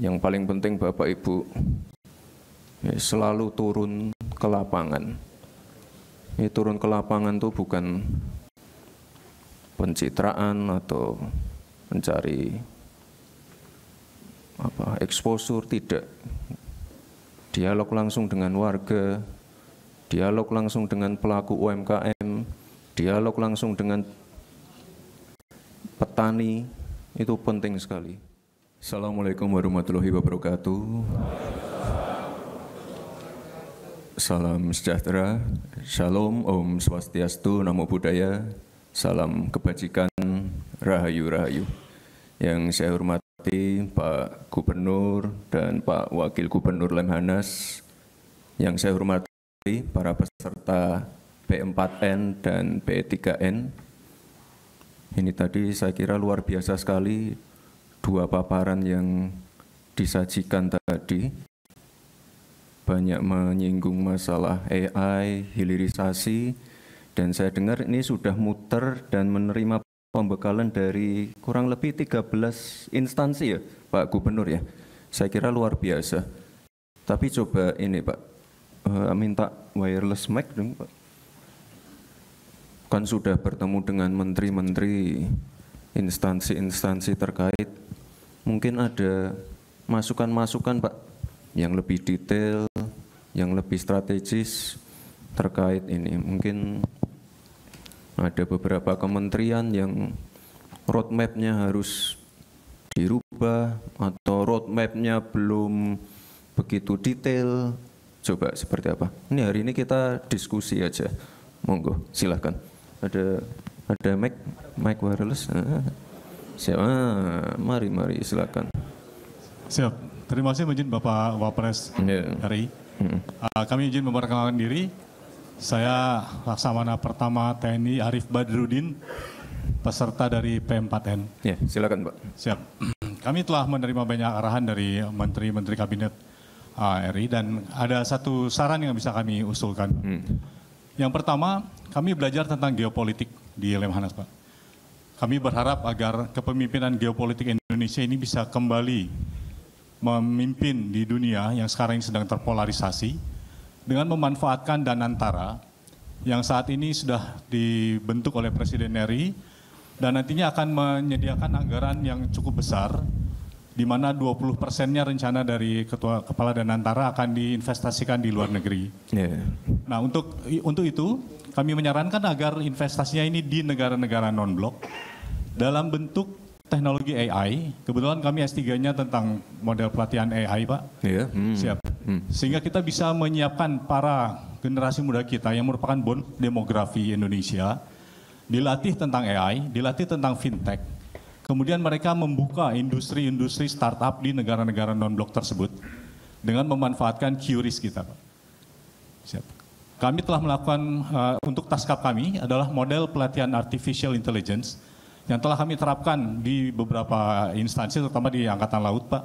yang paling penting Bapak Ibu selalu turun ke lapangan. Turun ke lapangan itu bukan pencitraan atau mencari exposure, tidak. Dialog langsung dengan warga, dialog langsung dengan pelaku UMKM, dialog langsung dengan petani, itu penting sekali. Assalamualaikum warahmatullahi wabarakatuh. Salam sejahtera, Shalom, Om Swastiastu, Namo Buddhaya, salam kebajikan, Rahayu Rahayu. Yang saya hormati Pak Gubernur dan Pak Wakil Gubernur Lemhanas, yang saya hormati para peserta B4N dan B3N. Ini tadi saya kira luar biasa sekali dua paparan yang disajikan tadi. Banyak menyinggung masalah AI, hilirisasi, dan saya dengar ini sudah muter dan menerima pembekalan dari kurang lebih 13 instansi ya Pak Gubernur ya. Saya kira luar biasa. Tapi coba ini Pak, minta wireless mic dong Pak. Kan sudah bertemu dengan menteri-menteri, instansi-instansi terkait. Mungkin ada masukan-masukan Pak, yang lebih detail, yang lebih strategis terkait ini. Mungkin ada beberapa kementerian yang roadmap-nya harus dirubah atau roadmap-nya belum begitu detail. Coba seperti apa? Ini hari ini kita diskusi aja. Monggo, silahkan. Ada mic wireless. Siapa? Mari silakan. Siap. Terima kasih izin Bapak Wapres RI. Kami izin memperkenalkan diri. Saya Laksamana Pertama TNI Arif Badrudin, peserta dari P4N. Ya, silakan Pak. Siap. Kami telah menerima banyak arahan dari menteri-menteri kabinet RI dan ada satu saran yang bisa kami usulkan. Yang pertama, kami belajar tentang geopolitik di Lemhanas, Pak. Kami berharap agar kepemimpinan geopolitik Indonesia ini bisa kembali memimpin di dunia yang sekarang ini sedang terpolarisasi dengan memanfaatkan Danantara yang saat ini sudah dibentuk oleh Presiden RI dan nantinya akan menyediakan anggaran yang cukup besar di mana 20%-nya rencana dari Kepala Danantara akan diinvestasikan di luar negeri. Nah, untuk itu kami menyarankan agar investasinya ini di negara-negara non-blok dalam bentuk teknologi AI. Kebetulan kami S3-nya tentang model pelatihan AI, Pak. Siap. Sehingga kita bisa menyiapkan para generasi muda kita yang merupakan bon demografi Indonesia, dilatih tentang AI, dilatih tentang fintech. Kemudian mereka membuka industri-industri startup di negara-negara non-blok tersebut dengan memanfaatkan QRIS kita, Pak. Siap. Kami telah melakukan, untuk taskap kami adalah model pelatihan artificial intelligence yang telah kami terapkan di beberapa instansi, terutama di Angkatan Laut, Pak.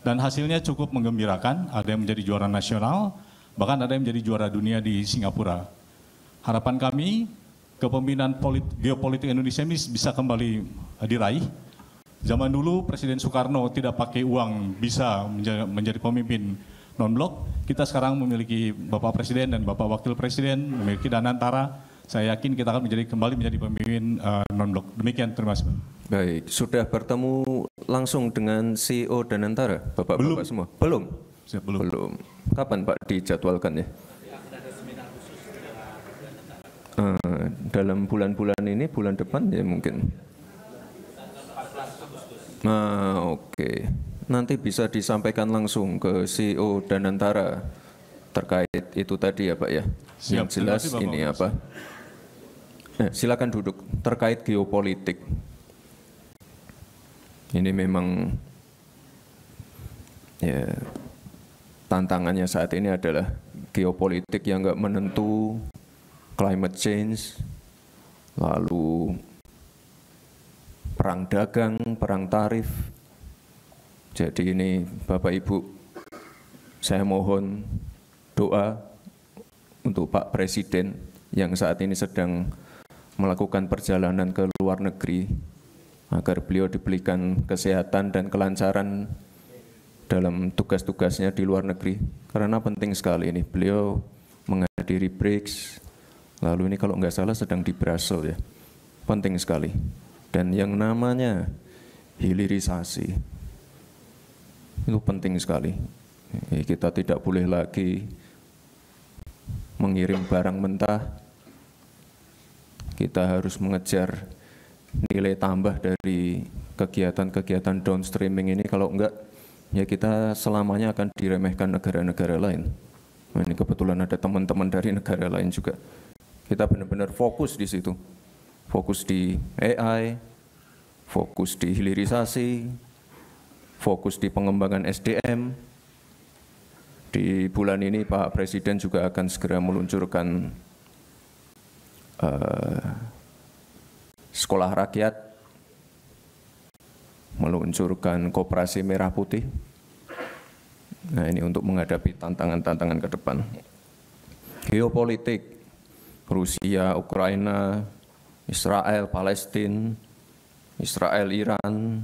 Dan hasilnya cukup menggembirakan, ada yang menjadi juara nasional, bahkan ada yang menjadi juara dunia di Singapura. Harapan kami, kepemimpinan geopolitik Indonesia ini bisa kembali diraih. Zaman dulu Presiden Soekarno tidak pakai uang bisa menjadi pemimpin non-blok. Kita sekarang memiliki Bapak Presiden dan Bapak Wakil Presiden, memiliki Danantara. Saya yakin kita akan kembali menjadi pemimpin non-blok. Demikian, terima kasih. Baik, sudah bertemu langsung dengan CEO Danantara, Bapak-Bapak semua? Belum? Siap, belum. Belum. Kapan Pak dijadwalkan ya? Dalam bulan-bulan ini, bulan depan ya mungkin? Oke. Nanti bisa disampaikan langsung ke CEO Danantara terkait itu tadi ya Pak ya? Siap, yang jelas ini apa? Silakan duduk. Terkait geopolitik. Ini memang ya tantangannya saat ini adalah geopolitik yang nggak menentu, climate change, lalu perang dagang, perang tarif. Jadi ini Bapak Ibu, saya mohon doa untuk Pak Presiden yang saat ini sedang melakukan perjalanan ke luar negeri, agar beliau diberikan kesehatan dan kelancaran dalam tugas-tugasnya di luar negeri, karena penting sekali ini. Beliau menghadiri BRICS, lalu ini kalau nggak salah sedang di Brussels ya, penting sekali. Dan yang namanya hilirisasi itu penting sekali. Kita tidak boleh lagi mengirim barang mentah, kita harus mengejar nilai tambah dari kegiatan-kegiatan downstreaming ini. Kalau enggak, ya kita selamanya akan diremehkan negara-negara lain. Nah, ini kebetulan ada teman-teman dari negara lain juga. Kita benar-benar fokus di situ, fokus di AI, fokus di hilirisasi, fokus di pengembangan SDM. Di bulan ini Pak Presiden juga akan segera meluncurkan sekolah rakyat, meluncurkan koperasi merah putih. Nah, ini untuk menghadapi tantangan-tantangan ke depan. Geopolitik, Rusia, Ukraina, Israel, Palestina, Israel, Iran,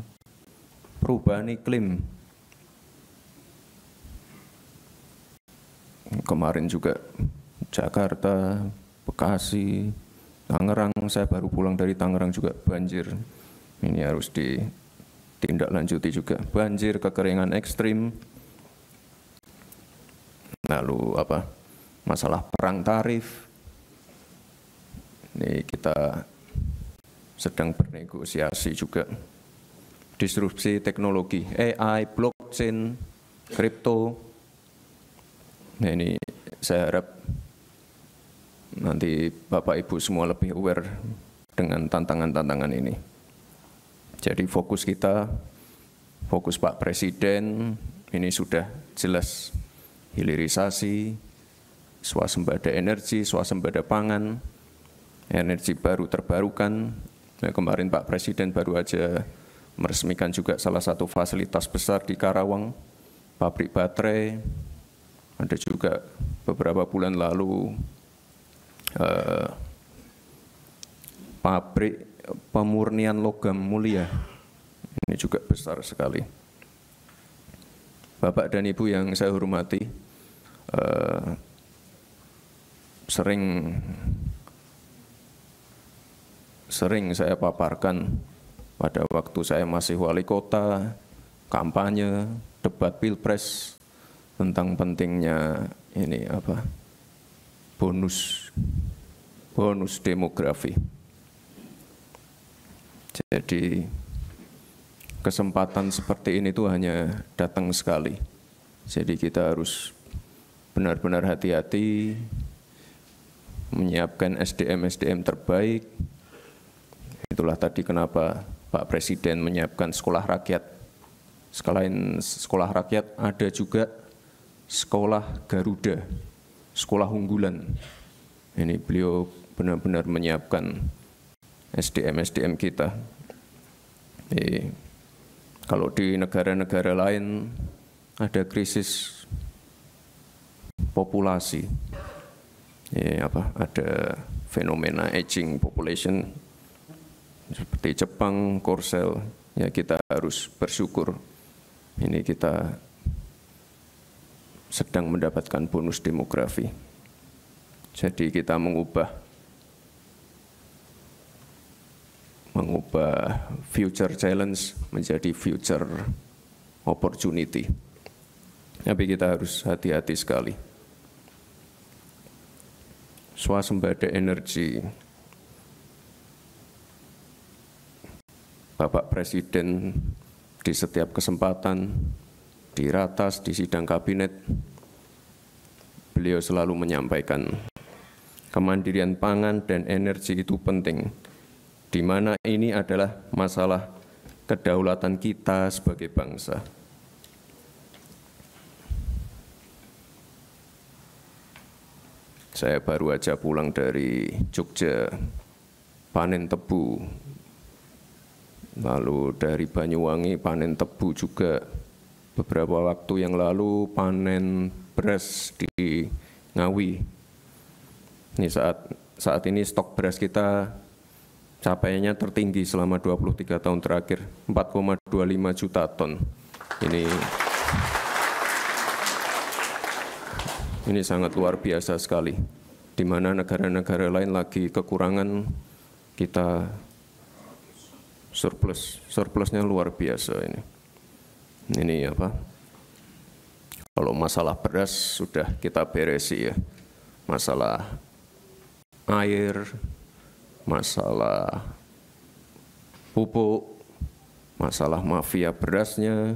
perubahan iklim. Kemarin juga Jakarta, Bekasi, Tangerang, saya baru pulang dari Tangerang juga banjir. Ini harus ditindaklanjuti juga. Banjir, kekeringan ekstrim. Lalu masalah perang tarif. Ini kita sedang bernegosiasi juga. Disrupsi teknologi, AI, blockchain, kripto. Nah, ini saya harap nanti Bapak Ibu semua lebih aware dengan tantangan-tantangan ini. Jadi fokus kita, fokus Pak Presiden, ini sudah jelas hilirisasi, swasembada energi, swasembada pangan, energi baru terbarukan. Nah, kemarin Pak Presiden baru aja meresmikan juga salah satu fasilitas besar di Karawang, pabrik baterai. Ada juga beberapa bulan lalu pabrik pemurnian logam mulia. Ini juga besar sekali. Bapak dan Ibu yang saya hormati, sering saya paparkan pada waktu saya masih wali kota, kampanye, debat pilpres, tentang pentingnya ini bonus demografi. Jadi kesempatan seperti ini tuh hanya datang sekali. Jadi kita harus benar-benar hati-hati menyiapkan SDM terbaik. Itulah tadi kenapa Pak Presiden menyiapkan sekolah rakyat. Selain sekolah rakyat ada juga sekolah Garuda, sekolah unggulan. Ini beliau benar-benar menyiapkan SDM kita. Kalau di negara-negara lain ada krisis populasi, ada fenomena aging population seperti Jepang, Korsel. Ya, kita harus bersyukur. Ini kita sedang mendapatkan bonus demografi. Jadi kita mengubah future challenge menjadi future opportunity. Tapi kita harus hati-hati sekali. Swasembada energi. Bapak Presiden di setiap kesempatan, di ratas, di sidang kabinet, beliau selalu menyampaikan kemandirian pangan dan energi itu penting, di mana ini adalah masalah kedaulatan kita sebagai bangsa. Saya baru aja pulang dari Jogja, panen tebu. Lalu dari Banyuwangi panen tebu juga. Beberapa waktu yang lalu panen beras di Ngawi. Ini saat ini stok beras kita capaiannya tertinggi selama 23 tahun terakhir, 4,25 juta ton. Ini Ini sangat luar biasa sekali. Di mana negara-negara lain lagi kekurangan, kita surplus. Surplusnya luar biasa ini. Ini apa? Kalau masalah beras sudah kita beresi ya. Masalah air, masalah pupuk, masalah mafia berasnya.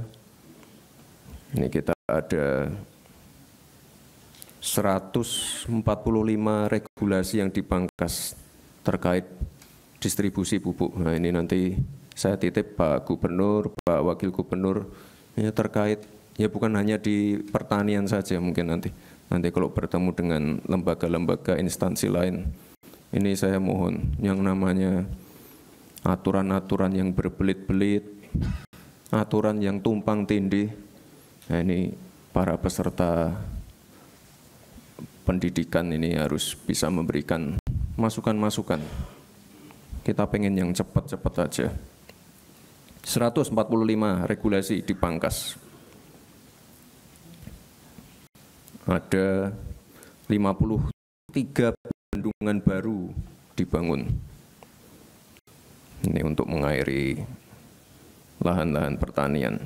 Ini kita ada 145 regulasi yang dipangkas terkait distribusi pupuk. Nah ini nanti saya titip Pak Gubernur, Pak Wakil Gubernur, ini terkait ya bukan hanya di pertanian saja mungkin nanti kalau bertemu dengan lembaga-lembaga instansi lain. Ini saya mohon yang namanya aturan-aturan yang berbelit-belit, aturan yang tumpang tindih. Nah ini para peserta pendidikan ini harus bisa memberikan masukan-masukan. Kita pengen yang cepat-cepat aja. 145 regulasi dipangkas. Ada 53 bendungan baru dibangun. Ini untuk mengairi lahan-lahan pertanian.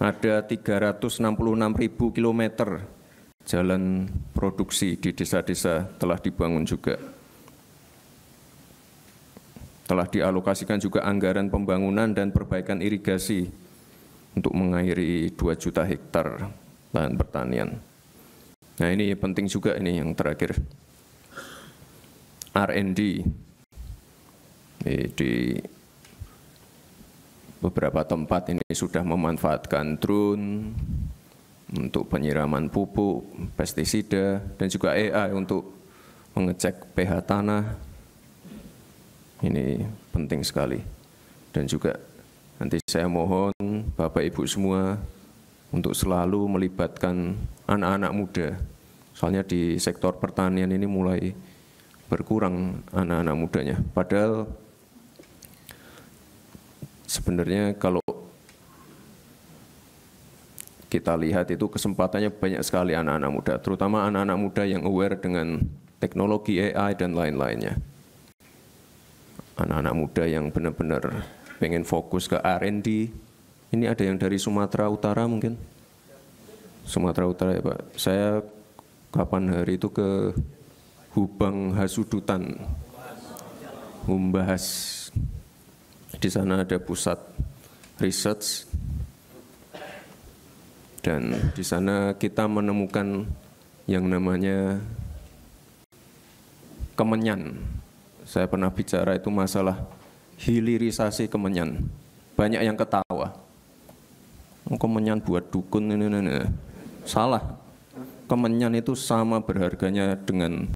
Ada 366.000 kilometer jalan produksi di desa-desa telah dibangun juga. Telah dialokasikan juga anggaran pembangunan dan perbaikan irigasi untuk mengairi 2 juta hektar lahan pertanian. Nah ini penting juga ini yang terakhir. R&D di beberapa tempat ini sudah memanfaatkan drone untuk penyiraman pupuk, pestisida, dan juga AI untuk mengecek pH tanah. Ini penting sekali. Dan juga nanti saya mohon Bapak Ibu semua untuk selalu melibatkan anak-anak muda. Soalnya di sektor pertanian ini mulai berkurang anak-anak mudanya. Padahal sebenarnya kalau kita lihat itu kesempatannya banyak sekali anak-anak muda, terutama anak-anak muda yang aware dengan teknologi AI dan lain-lainnya. Anak-anak muda yang benar-benar pengen fokus ke R&D. Ini ada yang dari Sumatera Utara mungkin? Sumatera Utara ya Pak. Saya kapan hari itu ke Hubang Hasudutan, Humbahas. Di sana ada pusat research. Dan di sana kita menemukan yang namanya kemenyan. Saya pernah bicara itu masalah hilirisasi kemenyan. Banyak yang ketawa. Kemenyan buat dukun ini. Salah. Kemenyan itu sama berharganya dengan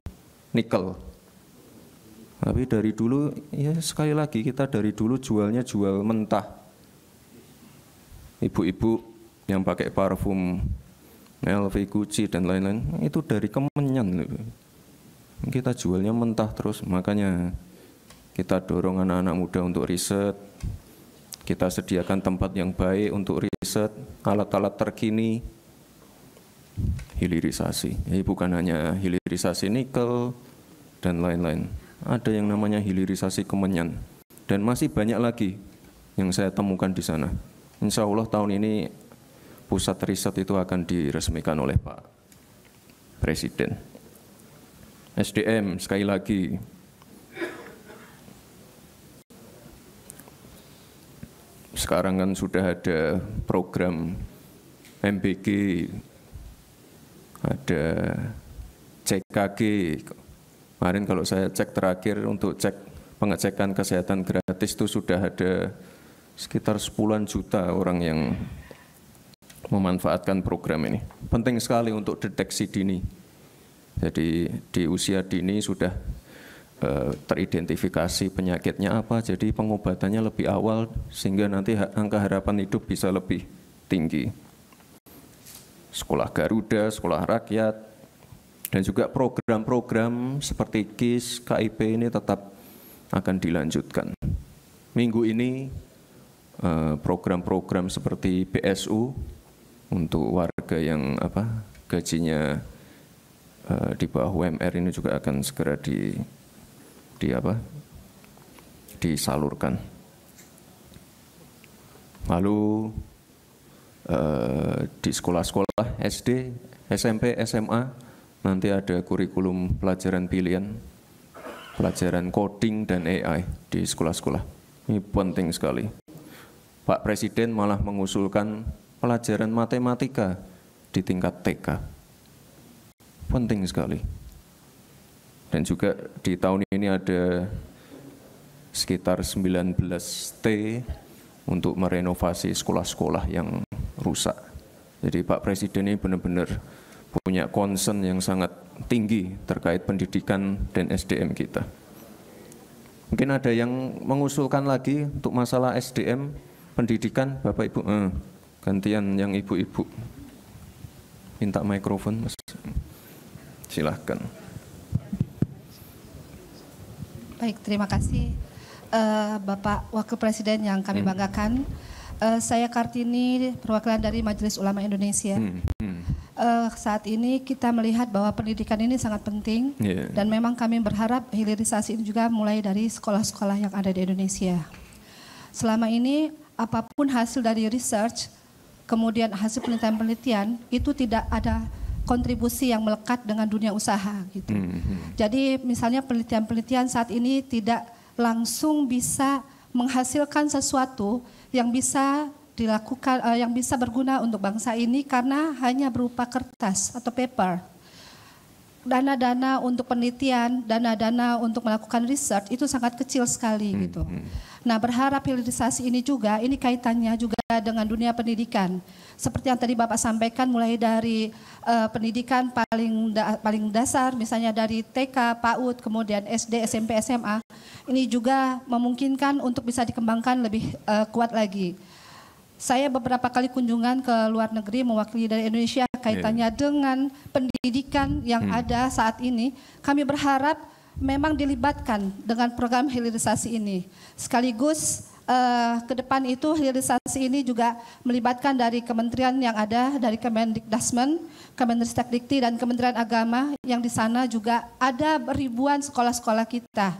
nikel. Tapi dari dulu, ya sekali lagi kita dari dulu jualnya jual mentah. Ibu-ibu yang pakai parfum LV, Gucci dan lain-lain itu dari kemenyan. Kita jualnya mentah terus, makanya kita dorong anak-anak muda untuk riset. Kita sediakan tempat yang baik untuk riset, alat-alat terkini, hilirisasi. Jadi bukan hanya hilirisasi nikel dan lain-lain. Ada yang namanya hilirisasi kemenyan dan masih banyak lagi yang saya temukan di sana. Insya Allah tahun ini pusat riset itu akan diresmikan oleh Pak Presiden. SDM sekali lagi. Sekarang kan sudah ada program MBG, ada CKG. Kemarin kalau saya cek terakhir untuk cek pengecekan kesehatan gratis itu sudah ada sekitar 10 juta orang yang memanfaatkan program ini. Penting sekali untuk deteksi dini. Jadi di usia dini sudah teridentifikasi penyakitnya apa, jadi pengobatannya lebih awal sehingga nanti angka harapan hidup bisa lebih tinggi. Sekolah Garuda, sekolah rakyat, dan juga program-program seperti KIS, KIP ini tetap akan dilanjutkan. Minggu ini program-program seperti BSU untuk warga yang gajinya di bawah UMR ini juga akan segera disalurkan. Lalu di sekolah-sekolah SD, SMP, SMA nanti ada kurikulum pelajaran pilihan, pelajaran coding dan AI di sekolah-sekolah. Ini penting sekali. Pak Presiden malah mengusulkan pelajaran matematika di tingkat TK. Penting sekali. Dan juga di tahun ini ada sekitar 19 T untuk merenovasi sekolah-sekolah yang rusak. Jadi Pak Presiden ini benar-benar punya concern yang sangat tinggi terkait pendidikan dan SDM kita. Mungkin ada yang mengusulkan lagi untuk masalah SDM, pendidikan, Bapak Ibu. Gantian yang ibu-ibu. Minta mikrofon, Mas. Silahkan. Baik, terima kasih Bapak Wakil Presiden yang kami banggakan. Saya Kartini, perwakilan dari Majelis Ulama Indonesia. Saat ini kita melihat bahwa pendidikan ini sangat penting, dan memang kami berharap hilirisasi ini juga mulai dari sekolah-sekolah yang ada di Indonesia. Selama ini apapun hasil dari research, kemudian hasil penelitian-penelitian itu tidak ada kontribusi yang melekat dengan dunia usaha gitu. Jadi misalnya penelitian-penelitian saat ini tidak langsung bisa menghasilkan sesuatu yang bisa dilakukan, yang bisa berguna untuk bangsa ini karena hanya berupa kertas atau paper. Dana-dana untuk penelitian, dana-dana untuk melakukan research itu sangat kecil sekali gitu. Nah, berharap hilirisasi ini juga, ini kaitannya juga dengan dunia pendidikan. Seperti yang tadi Bapak sampaikan, mulai dari pendidikan paling dasar, misalnya dari TK, PAUD, kemudian SD, SMP, SMA, ini juga memungkinkan untuk bisa dikembangkan lebih kuat lagi. Saya beberapa kali kunjungan ke luar negeri mewakili dari Indonesia kaitannya dengan pendidikan yang ada saat ini. Kami berharap memang dilibatkan dengan program hilirisasi ini. Sekaligus ke depan itu hilirisasi ini juga melibatkan dari kementerian yang ada, dari Kemendikdasmen, Kemendristekdikti, dan Kementerian Agama yang di sana juga ada ribuan sekolah-sekolah kita.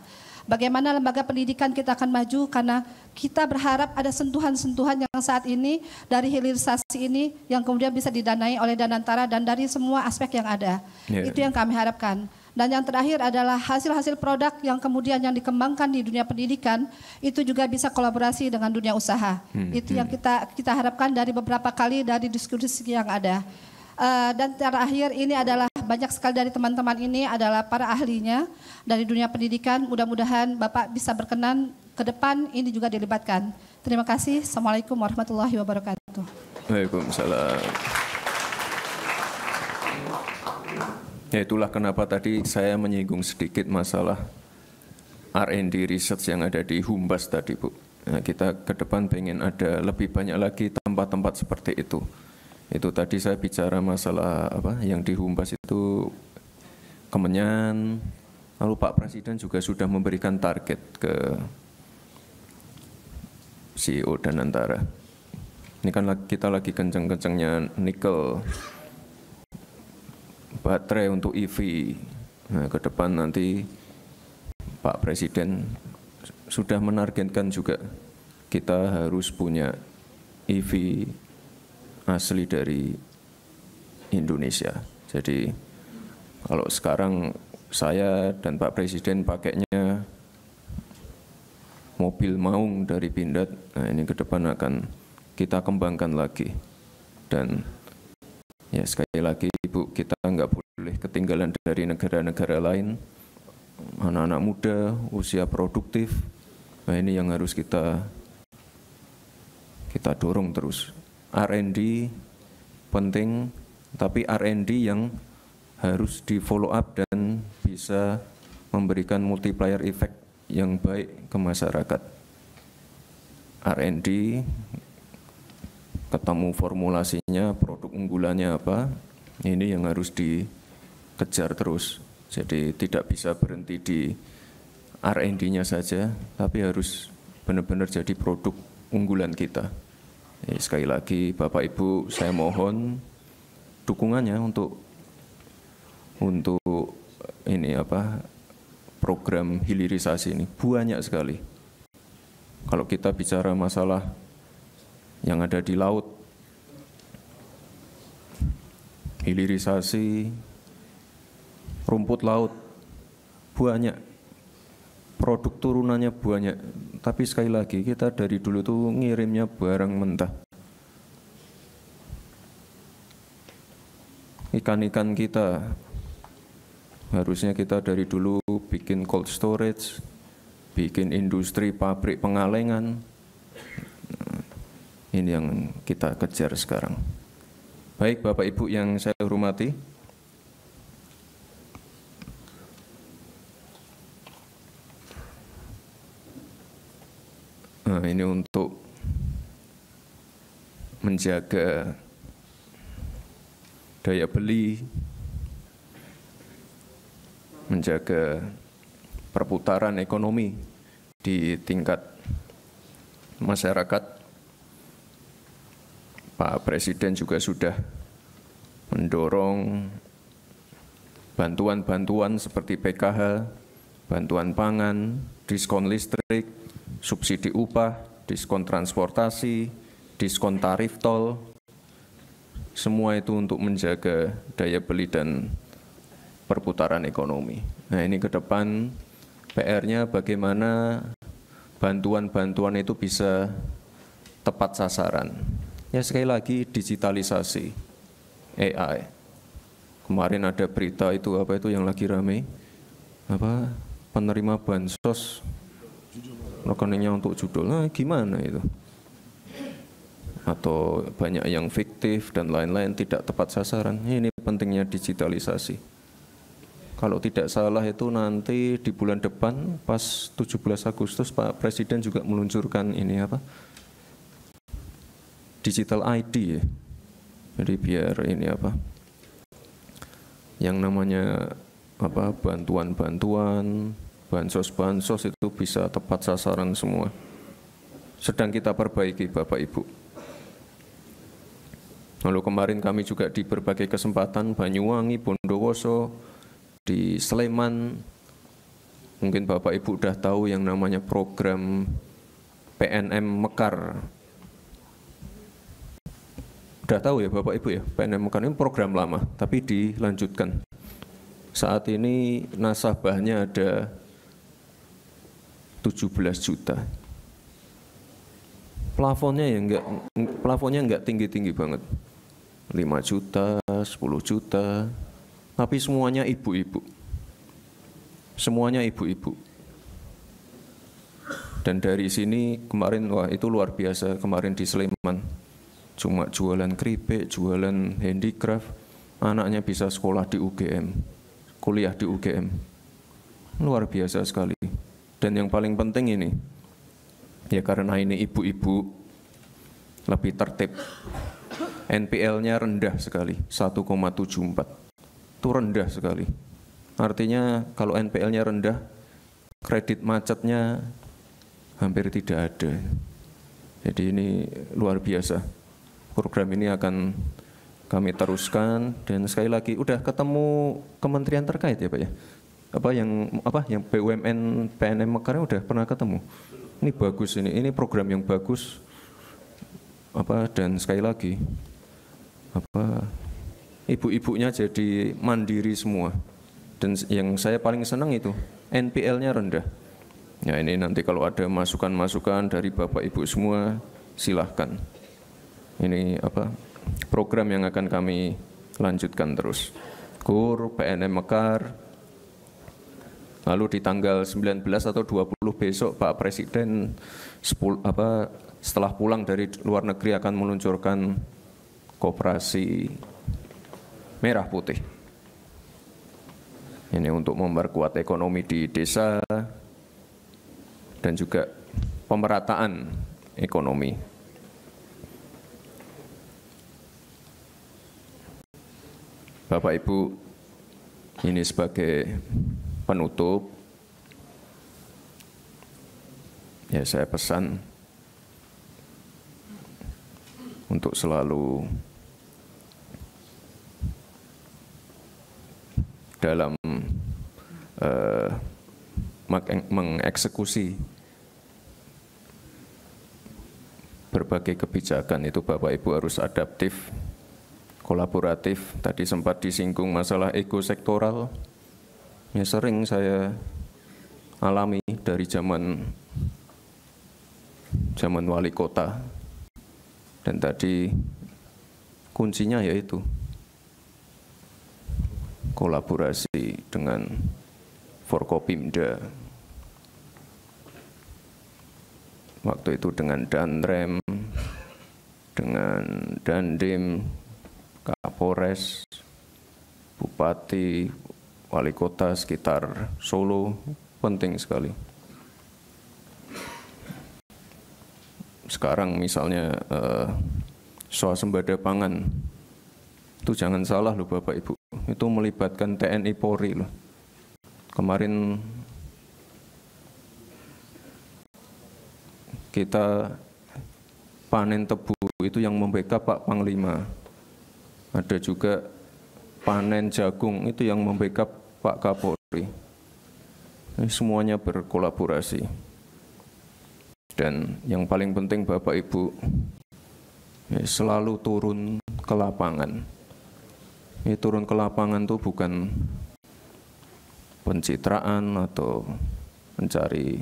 Bagaimana lembaga pendidikan kita akan maju karena kita berharap ada sentuhan-sentuhan yang saat ini dari hilirisasi ini yang kemudian bisa didanai oleh Danantara dan dari semua aspek yang ada. Itu yang kami harapkan. Dan yang terakhir adalah hasil-hasil produk yang kemudian yang dikembangkan di dunia pendidikan itu juga bisa kolaborasi dengan dunia usaha. Itu yang kita harapkan dari beberapa kali dari diskusi yang ada. Dan terakhir ini adalah banyak sekali dari teman-teman ini adalah para ahlinya dari dunia pendidikan. Mudah-mudahan Bapak bisa berkenan ke depan ini juga dilibatkan. Terima kasih. Assalamualaikum warahmatullahi wabarakatuh. Waalaikumsalam. Ya, itulah kenapa tadi saya menyinggung sedikit masalah R&D research yang ada di Humbas tadi, Bu. Nah, kita ke depan pengen ada lebih banyak lagi tempat-tempat seperti itu. Itu tadi saya bicara masalah yang di Humbas itu Kemenyan, lalu Pak Presiden juga sudah memberikan target ke CEO Danantara. Ini kan kita lagi kenceng-kencengnya nikel, baterai untuk EV. Nah, ke depan nanti Pak Presiden sudah menargetkan juga kita harus punya EV asli dari Indonesia. Jadi kalau sekarang saya dan Pak Presiden pakainya mobil maung dari Pindad, nah ini ke depan akan kita kembangkan lagi. Dan ya sekali lagi Ibu, kita nggak boleh ketinggalan dari negara-negara lain. Anak-anak muda, usia produktif, nah ini yang harus kita dorong terus. R&D penting, tapi R&D yang harus di follow up dan bisa memberikan multiplier effect yang baik ke masyarakat. R&D, ketemu formulasinya, produk unggulannya apa, ini yang harus dikejar terus. Jadi tidak bisa berhenti di R&D-nya saja, tapi harus benar-benar jadi produk unggulan kita. Sekali lagi Bapak Ibu, saya mohon dukungannya untuk untuk ini apa program hilirisasi ini banyak sekali. Kalau kita bicara masalah yang ada di laut, hilirisasi rumput laut banyak, produk turunannya banyak. Tapi sekali lagi kita dari dulu tuh ngirimnya barang mentah. Ikan-ikan kita harusnya kita dari dulu bikin cold storage, bikin industri pabrik pengalengan. Ini yang kita kejar sekarang. Baik Bapak Ibu yang saya hormati, nah, ini untuk menjaga daya beli, menjaga perputaran ekonomi di tingkat masyarakat. Pak Presiden juga sudah mendorong bantuan-bantuan seperti PKH, bantuan pangan, diskon listrik, subsidi upah, diskon transportasi, diskon tarif tol. Semua itu untuk menjaga daya beli dan perputaran ekonomi. Nah, ini ke depan PR-nya bagaimana bantuan-bantuan itu bisa tepat sasaran. Ya sekali lagi digitalisasi, AI. Kemarin ada berita itu apa itu yang lagi rame, apa penerima bansos rekeningnya untuk judul, nah gimana itu? Atau banyak yang fiktif dan lain-lain tidak tepat sasaran. Ini pentingnya digitalisasi. Kalau tidak salah itu nanti di bulan depan pas 17 Agustus Pak Presiden juga meluncurkan ini apa? Digital ID ya. Jadi biar ini apa? Yang namanya apa bantuan-bantuan, bansos-bansos itu bisa tepat sasaran semua. Sedang kita perbaiki Bapak Ibu. Lalu kemarin kami juga di berbagai kesempatan Banyuwangi, Bondowoso, di Sleman, mungkin Bapak Ibu sudah tahu yang namanya program PNM Mekar. Sudah tahu ya Bapak Ibu ya, PNM Mekar ini program lama, tapi dilanjutkan. Saat ini nasabahnya ada 17 juta. Plafonnya enggak tinggi-tinggi banget. 5 juta, 10 juta, tapi semuanya ibu-ibu. Semuanya ibu-ibu. Dan dari sini kemarin, wah itu luar biasa, kemarin di Sleman. Cuma jualan keripik, jualan handicraft, anaknya bisa sekolah di UGM, kuliah di UGM. Luar biasa sekali. Dan yang paling penting ini, ya karena ini ibu-ibu lebih tertib. NPL-nya rendah sekali, 1,74. Itu rendah sekali. Artinya kalau NPL-nya rendah, kredit macetnya hampir tidak ada. Jadi ini luar biasa. Program ini akan kami teruskan dan sekali lagi udah ketemu kementerian terkait ya Pak ya. Yang BUMN PNM Mekar udah pernah ketemu. Ini bagus ini program yang bagus. Dan sekali lagi ibu-ibunya jadi mandiri semua. Dan yang saya paling senang itu NPL-nya rendah. Ya ini nanti kalau ada masukan-masukan dari Bapak Ibu semua silahkan. Ini program yang akan kami lanjutkan terus. KUR, PNM Mekar. Lalu di tanggal 19 atau 20 besok Pak Presiden setelah pulang dari luar negeri akan meluncurkan koperasi merah putih. Ini untuk memperkuat ekonomi di desa dan juga pemerataan ekonomi. Bapak Ibu, ini sebagai penutup, ya saya pesan untuk selalu dalam mengeksekusi berbagai kebijakan itu Bapak Ibu harus adaptif, kolaboratif. Tadi sempat disinggung masalah ego sektoral, ya sering saya alami dari zaman wali kota. Dan tadi kuncinya yaitu kolaborasi dengan Forkopimda, waktu itu dengan Danrem, dengan Dandim, Kapolres, Bupati, Wali Kota sekitar Solo, penting sekali. Sekarang misalnya swasembada pangan, itu jangan salah loh Bapak Ibu, itu melibatkan TNI Polri loh. Kemarin kita panen tebu itu yang membackup Pak Panglima. Ada juga panen jagung itu yang membackup Pak Kapolri. Ini semuanya berkolaborasi. Dan yang paling penting Bapak Ibu, ya, selalu turun ke lapangan. Ini turun ke lapangan itu bukan pencitraan atau mencari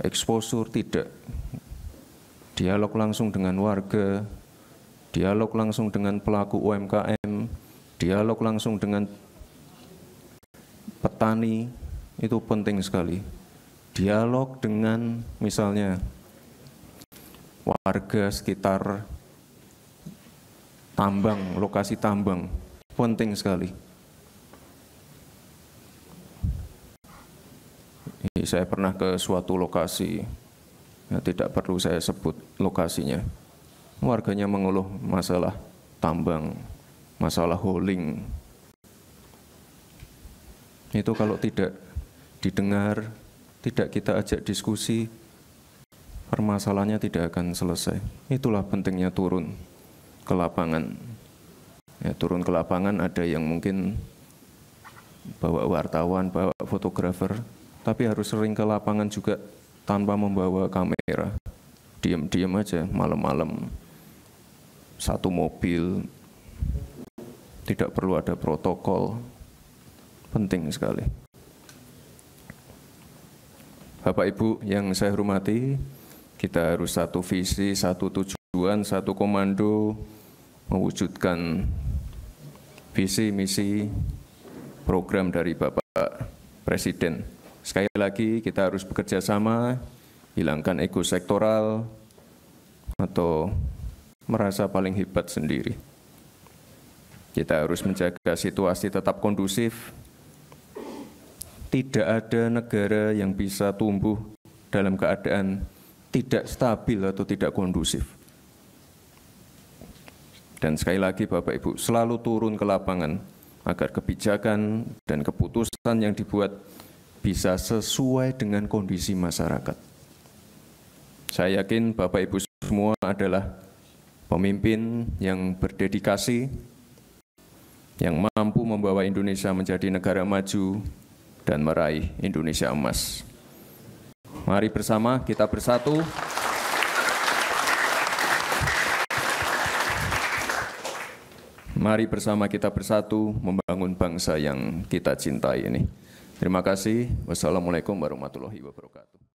eksposur, tidak. Dialog langsung dengan warga, dialog langsung dengan pelaku UMKM, dialog langsung dengan petani, itu penting sekali. Dialog dengan misalnya warga sekitar tambang, lokasi tambang, penting sekali. Saya pernah ke suatu lokasi, ya, tidak perlu saya sebut lokasinya. Warganya mengeluh masalah tambang, masalah hauling. Itu kalau tidak didengar, tidak kita ajak diskusi, permasalahannya tidak akan selesai. Itulah pentingnya turun ke lapangan. Ya, turun ke lapangan ada yang mungkin bawa wartawan, bawa fotografer, tapi harus sering ke lapangan juga tanpa membawa kamera. Diam-diam aja malam-malam, satu mobil, tidak perlu ada protokol, penting sekali. Bapak Ibu yang saya hormati, kita harus satu visi, satu tujuan, satu komando, mewujudkan visi, misi, program dari Bapak Presiden. Sekali lagi kita harus bekerja sama, hilangkan ego sektoral atau merasa paling hebat sendiri. Kita harus menjaga situasi tetap kondusif. Tidak ada negara yang bisa tumbuh dalam keadaan tidak stabil atau tidak kondusif. Dan sekali lagi Bapak Ibu, selalu turun ke lapangan agar kebijakan dan keputusan yang dibuat bisa sesuai dengan kondisi masyarakat. Saya yakin Bapak Ibu semua adalah pemimpin yang berdedikasi, yang mampu membawa Indonesia menjadi negara maju dan meraih Indonesia emas. Mari bersama kita bersatu. Mari bersama kita bersatu membangun bangsa yang kita cintai ini. Terima kasih. Wassalamualaikum warahmatullahi wabarakatuh.